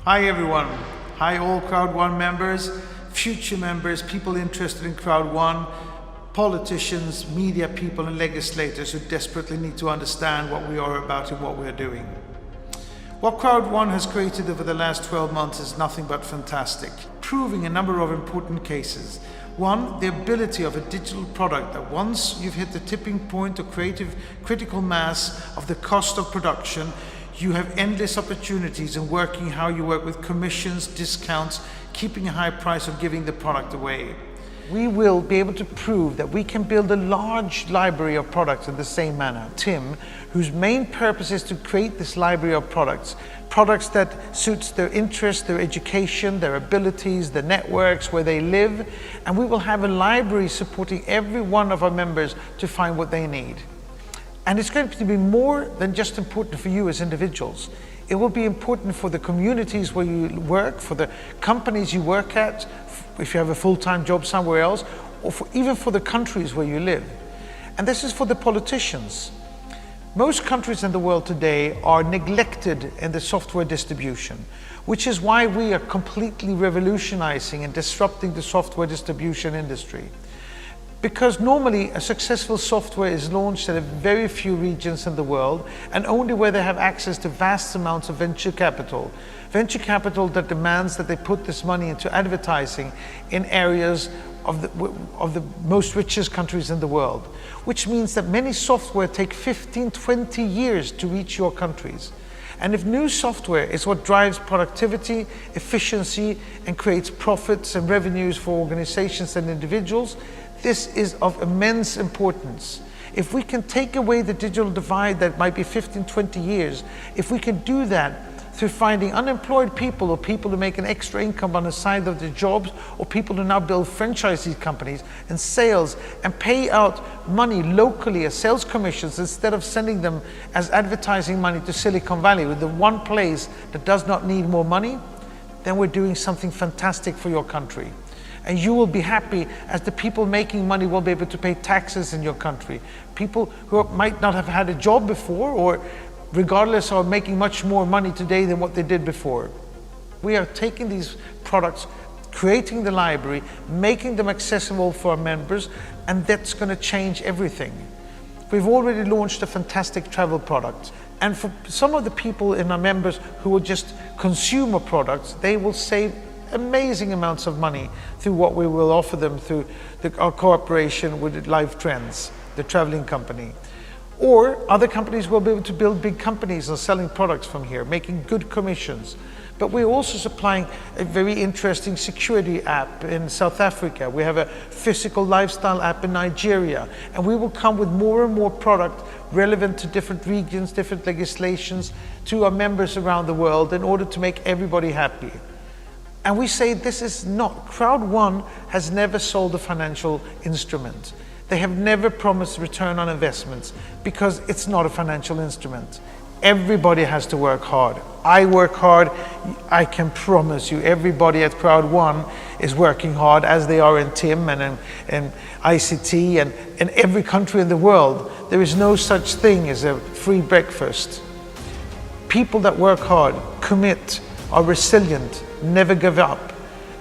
Hi everyone. Hi all Crowd1 members, future members, people interested in Crowd1, politicians, media people and legislators who desperately need to understand what we are about and what we are doing. What Crowd1 has created over the last 12 months is nothing but fantastic, proving a number of important cases. One, the ability of a digital product that once you've hit the tipping point of critical mass of the cost of production, you have endless opportunities in working how you work with commissions, discounts, keeping a high price of giving the product away. We will be able to prove that we can build a large library of products in the same manner. Tim, whose main purpose is to create this library of products that suits their interests, their education, their abilities, the networks where they live, and we will have a library supporting every one of our members to find what they need. And it's going to be more than just important for you as individuals. It will be important for the communities where you work, for the companies you work at, if you have a full-time job somewhere else, or even for the countries where you live. And this is for the politicians. Most countries in the world today are neglected in the software distribution, which is why we are completely revolutionizing and disrupting the software distribution industry. Because normally a successful software is launched in a very few regions in the world and only where they have access to vast amounts of venture capital. Venture capital that demands that they put this money into advertising in areas of the most richest countries in the world. Which means that many software take 15, 20 years to reach your countries. And if new software is what drives productivity, efficiency, and creates profits and revenues for organizations and individuals, this is of immense importance. If we can take away the digital divide that might be 15, 20 years, if we can do that through finding unemployed people or people who make an extra income on the side of their jobs, or people who now build franchisee companies and sales and pay out money locally as sales commissions instead of sending them as advertising money to Silicon Valley with the one place that does not need more money, then we're doing something fantastic for your country. And you will be happy as the people making money will be able to pay taxes in your country. People who might not have had a job before, or regardless are making much more money today than what they did before. We are taking these products, creating the library, making them accessible for our members, and that's going to change everything. We've already launched a fantastic travel product. And for some of the people in our members who will just consume our products, they will save amazing amounts of money through what we will offer them through our cooperation with Live Trends, the traveling company. Or other companies will be able to build big companies and selling products from here, making good commissions. But we're also supplying a very interesting security app in South Africa. We have a physical lifestyle app in Nigeria. And we will come with more and more product relevant to different regions, different legislations, to our members around the world in order to make everybody happy. And we say this is not, Crowd1 has never sold a financial instrument. They have never promised return on investments because it's not a financial instrument. Everybody has to work hard. I work hard. I can promise you everybody at Crowd1 is working hard, as they are in TIM and in ICT and in every country in the world. There is no such thing as a free breakfast. People that work hard, commit, are resilient, never give up,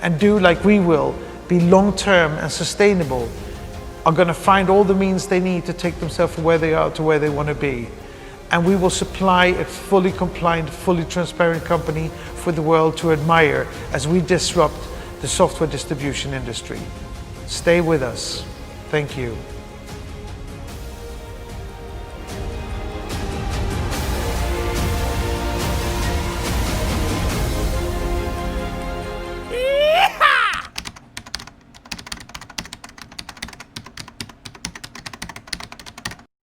and do like we will, be long-term and sustainable, are going to find all the means they need to take themselves from where they are to where they want to be. And we will supply a fully compliant, fully transparent company for the world to admire as we disrupt the software distribution industry. Stay with us. Thank you.